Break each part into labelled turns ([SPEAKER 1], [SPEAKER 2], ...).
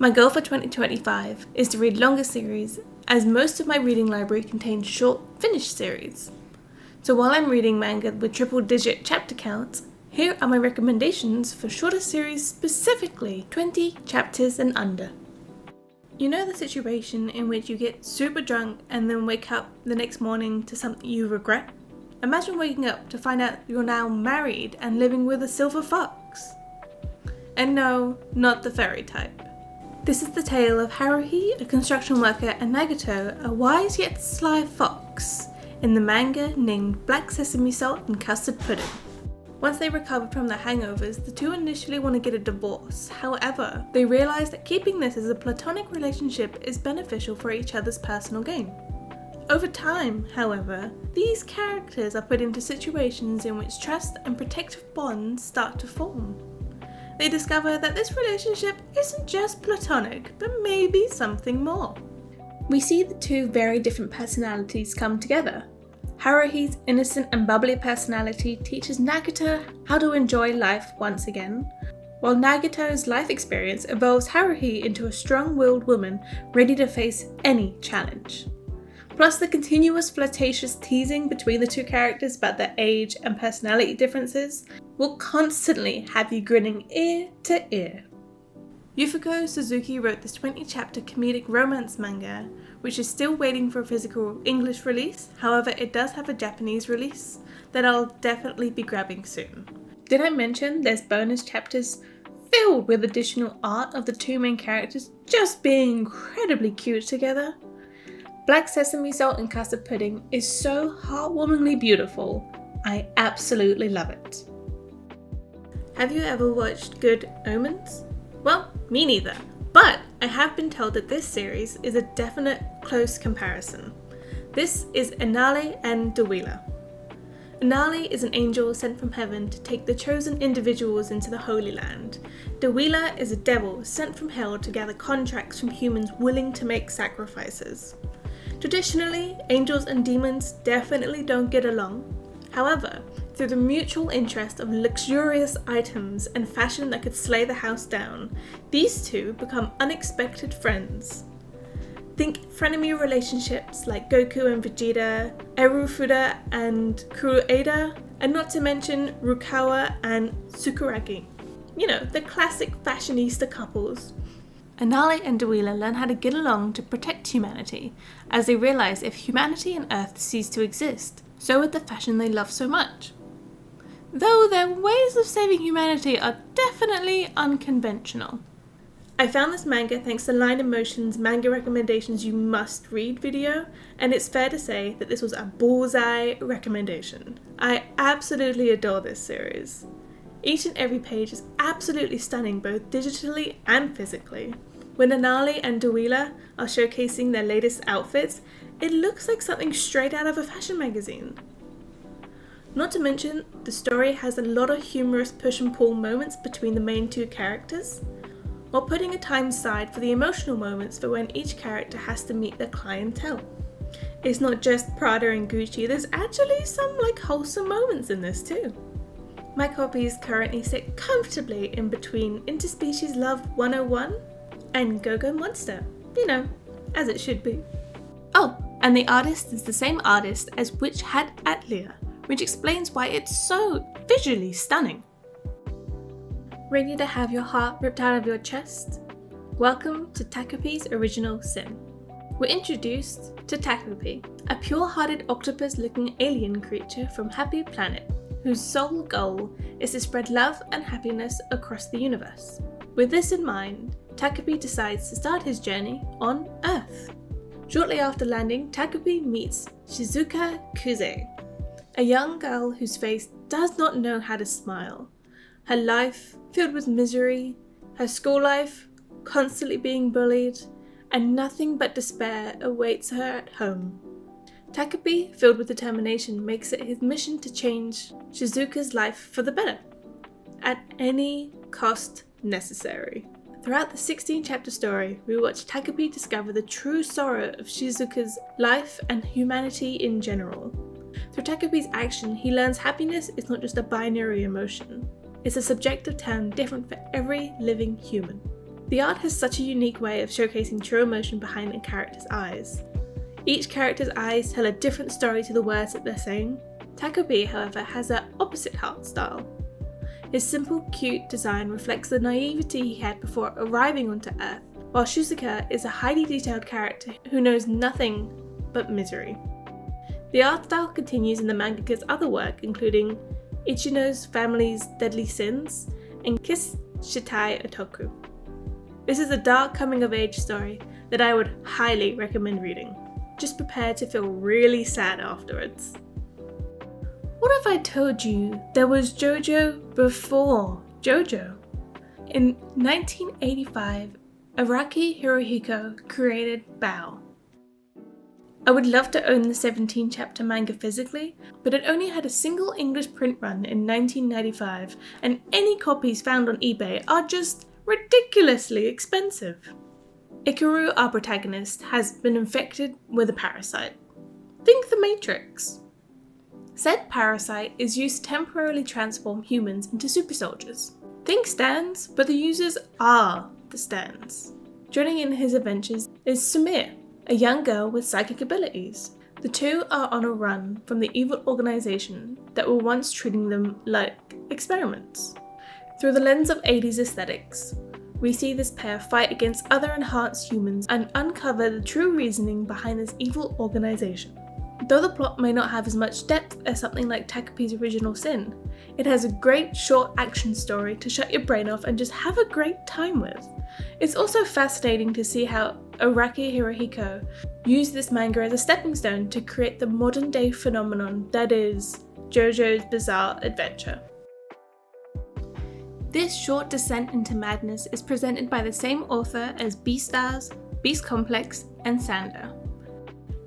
[SPEAKER 1] My goal for 2025 is to read longer series, as most of my reading library contains short, finished series. So while I'm reading manga with triple-digit chapter counts, here are my recommendations for shorter series, specifically 20 chapters and under. You know the situation in which you get super drunk and then wake up the next morning to something you regret? Imagine waking up to find out you're now married and living with a silver fox. And no, not the fairy type. This is the tale of Haruhi, a construction worker, and Nagato, a wise yet sly fox, in the manga named Black Sesame Salt and Custard Pudding. Once they recover from their hangovers, the two initially want to get a divorce. However, they realize that keeping this as a platonic relationship is beneficial for each other's personal gain. Over time, however, these characters are put into situations in which trust and protective bonds start to form. They discover that this relationship isn't just platonic, but maybe something more. We see the two very different personalities come together. Haruhi's innocent and bubbly personality teaches Nagato how to enjoy life once again, while Nagato's life experience evolves Haruhi into a strong-willed woman ready to face any challenge. Plus, the continuous flirtatious teasing between the two characters about their age and personality differences will constantly have you grinning ear to ear. Yufiko Suzuki wrote this 20-chapter comedic romance manga, which is still waiting for a physical English release. However, it does have a Japanese release that I'll definitely be grabbing soon. Did I mention there's bonus chapters filled with additional art of the two main characters just being incredibly cute together? Black Sesame Salt and Custard Pudding is so heartwarmingly beautiful. I absolutely love it. Have you ever watched Good Omens? Well, me neither, but I have been told that this series is a definite close comparison. This is Eniale Dewiela. Eniale is an angel sent from heaven to take the chosen individuals into the Holy Land. Dewiela is a devil sent from hell to gather contracts from humans willing to make sacrifices. Traditionally, angels and demons definitely don't get along. However, through the mutual interest of luxurious items and fashion that could slay the house down, these two become unexpected friends. Think frenemy relationships like Goku and Vegeta, Erufuda and Kurueda, and not to mention Rukawa and Tsukuragi. You know, the classic fashionista couples. Eniale and Dewiela learn how to get along to protect humanity, as they realize if humanity and Earth cease to exist, so would the fashion they love so much. Though their ways of saving humanity are definitely unconventional. I found this manga thanks to Line Emotion's manga recommendations you must read video, and it's fair to say that this was a bullseye recommendation. I absolutely adore this series. Each and every page is absolutely stunning both digitally and physically. When Eniale and Dewiela are showcasing their latest outfits, it looks like something straight out of a fashion magazine. Not to mention, the story has a lot of humorous push and pull moments between the main two characters, while putting a time aside for the emotional moments for when each character has to meet their clientele. It's not just Prada and Gucci, there's actually some wholesome moments in this too. My copies currently sit comfortably in between Interspecies Love 101 and Go-Go Monster, as it should be. Oh, and the artist is the same artist as Witch Hat Atelier, which explains why it's so visually stunning. Ready to have your heart ripped out of your chest? Welcome to Takopis Original Sin. We're introduced to Takopi, a pure-hearted octopus-looking alien creature from Happy Planet, whose sole goal is to spread love and happiness across the universe. With this in mind, Takopi decides to start his journey on Earth. Shortly after landing, Takopi meets Shizuka Kuze, a young girl whose face does not know how to smile. Her life filled with misery, her school life constantly being bullied, and nothing but despair awaits her at home. Takopi, filled with determination, makes it his mission to change Shizuka's life for the better, at any cost necessary. Throughout the 16-chapter story, we watch Takopi discover the true sorrow of Shizuka's life and humanity in general. Through Takopi's action, he learns happiness is not just a binary emotion. It's a subjective term different for every living human. The art has such a unique way of showcasing true emotion behind a character's eyes. Each character's eyes tell a different story to the words that they're saying. Takopis, however, has an opposite art style. His simple, cute design reflects the naivety he had before arriving onto Earth, while Shusuke is a highly detailed character who knows nothing but misery. The art style continues in the mangaka's other work, including Ichino's Family's Deadly Sins and Kiss Shitai Otoku. This is a dark coming-of-age story that I would highly recommend reading. Just prepare to feel really sad afterwards. What if I told you there was JoJo before JoJo? In 1985, Araki Hirohiko created Baoh. I would love to own the 17-chapter manga physically, but it only had a single English print run in 1995, and any copies found on eBay are just ridiculously expensive. Ikaru, our protagonist, has been infected with a parasite. Think the Matrix. Said parasite is used to temporarily transform humans into super soldiers. Think stands, but the users are the stands. Joining in his adventures is Sumire, a young girl with psychic abilities. The two are on a run from the evil organization that were once treating them like experiments. Through the lens of 80s aesthetics, we see this pair fight against other enhanced humans and uncover the true reasoning behind this evil organization. Though the plot may not have as much depth as something like Takopis Original Sin, it has a great short action story to shut your brain off and just have a great time with. It's also fascinating to see how Araki Hirohiko used this manga as a stepping stone to create the modern day phenomenon that is JoJo's Bizarre Adventure. This short descent into madness is presented by the same author as Beastars, Beast Complex, and Sander.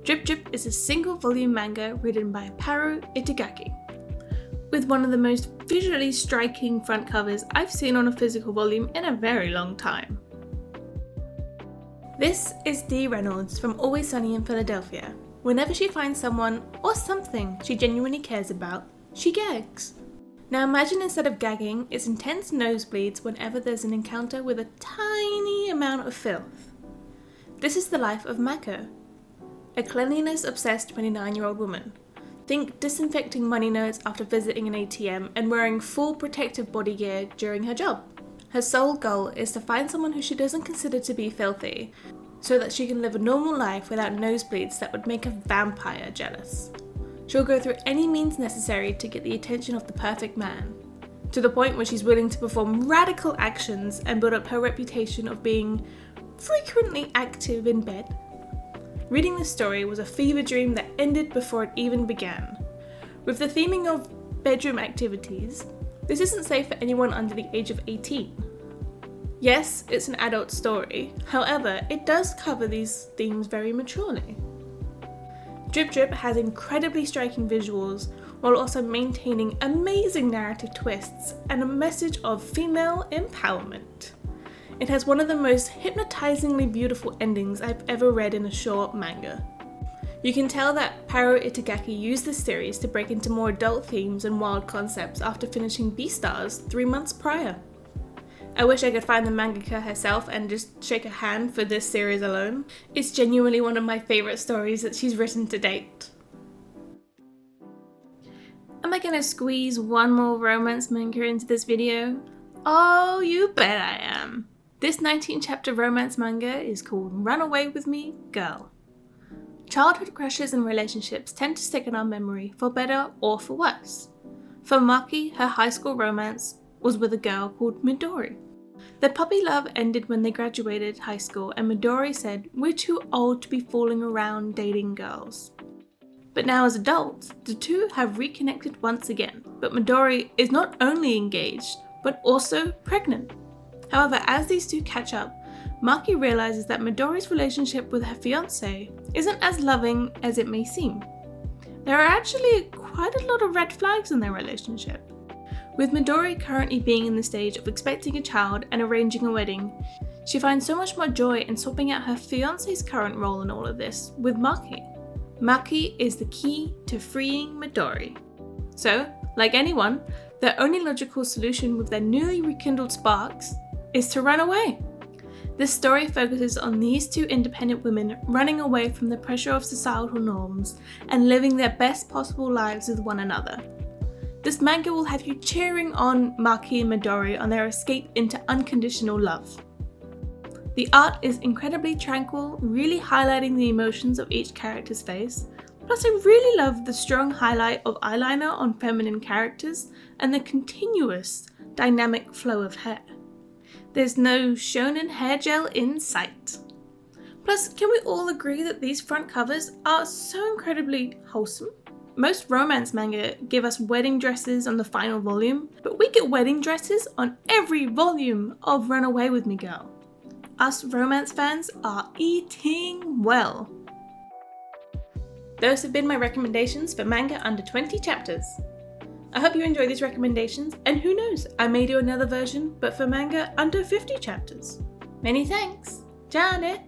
[SPEAKER 1] Drip Drip is a single volume manga written by Paru Itagaki, with one of the most visually striking front covers I've seen on a physical volume in a very long time. This is Dee Reynolds from Always Sunny in Philadelphia. Whenever she finds someone or something she genuinely cares about, she gags. Now imagine instead of gagging, it's intense nosebleeds whenever there's an encounter with a tiny amount of filth. This is the life of Mako, a cleanliness-obsessed 29-year-old woman. Think disinfecting money notes after visiting an ATM and wearing full protective body gear during her job. Her sole goal is to find someone who she doesn't consider to be filthy, so that she can live a normal life without nosebleeds that would make a vampire jealous. She'll go through any means necessary to get the attention of the perfect man, to the point where she's willing to perform radical actions and build up her reputation of being frequently active in bed. Reading this story was a fever dream that ended before it even began. With the theming of bedroom activities, this isn't safe for anyone under the age of 18. Yes, it's an adult story, however, it does cover these themes very maturely. Drip Drip has incredibly striking visuals while also maintaining amazing narrative twists and a message of female empowerment. It has one of the most hypnotizingly beautiful endings I've ever read in a short manga. You can tell that Paru Itagaki used this series to break into more adult themes and wild concepts after finishing Beastars 3 months prior. I wish I could find the mangaka herself and just shake her hand for this series alone. It's genuinely one of my favourite stories that she's written to date. Am I gonna squeeze one more romance manga into this video? Oh, you bet I am! This 19-chapter romance manga is called Run Away With Me, Girl. Childhood crushes and relationships tend to stick in our memory for better or for worse. For Maki, her high school romance was with a girl called Midori. Their puppy love ended when they graduated high school and Midori said, "We're too old to be fooling around dating girls." But now as adults, the two have reconnected once again, but Midori is not only engaged, but also pregnant. However, as these two catch up, Maki realizes that Midori's relationship with her fiancé isn't as loving as it may seem. There are actually quite a lot of red flags in their relationship. With Midori currently being in the stage of expecting a child and arranging a wedding, she finds so much more joy in swapping out her fiancé's current role in all of this with Maki. Maki is the key to freeing Midori. So, like anyone, their only logical solution with their newly rekindled sparks is to run away. This story focuses on these two independent women running away from the pressure of societal norms and living their best possible lives with one another. This manga will have you cheering on Maki and Midori on their escape into unconditional love. The art is incredibly tranquil, really highlighting the emotions of each character's face. Plus, I really love the strong highlight of eyeliner on feminine characters and the continuous, dynamic flow of hair. There's no shonen hair gel in sight. Plus, can we all agree that these front covers are so incredibly wholesome? Most romance manga give us wedding dresses on the final volume, but we get wedding dresses on every volume of Run Away With Me Girl. Us romance fans are eating well. Those have been my recommendations for manga under 20 chapters. I hope you enjoy these recommendations, and who knows, I may do another version, but for manga under 50 chapters. Many thanks! Janet!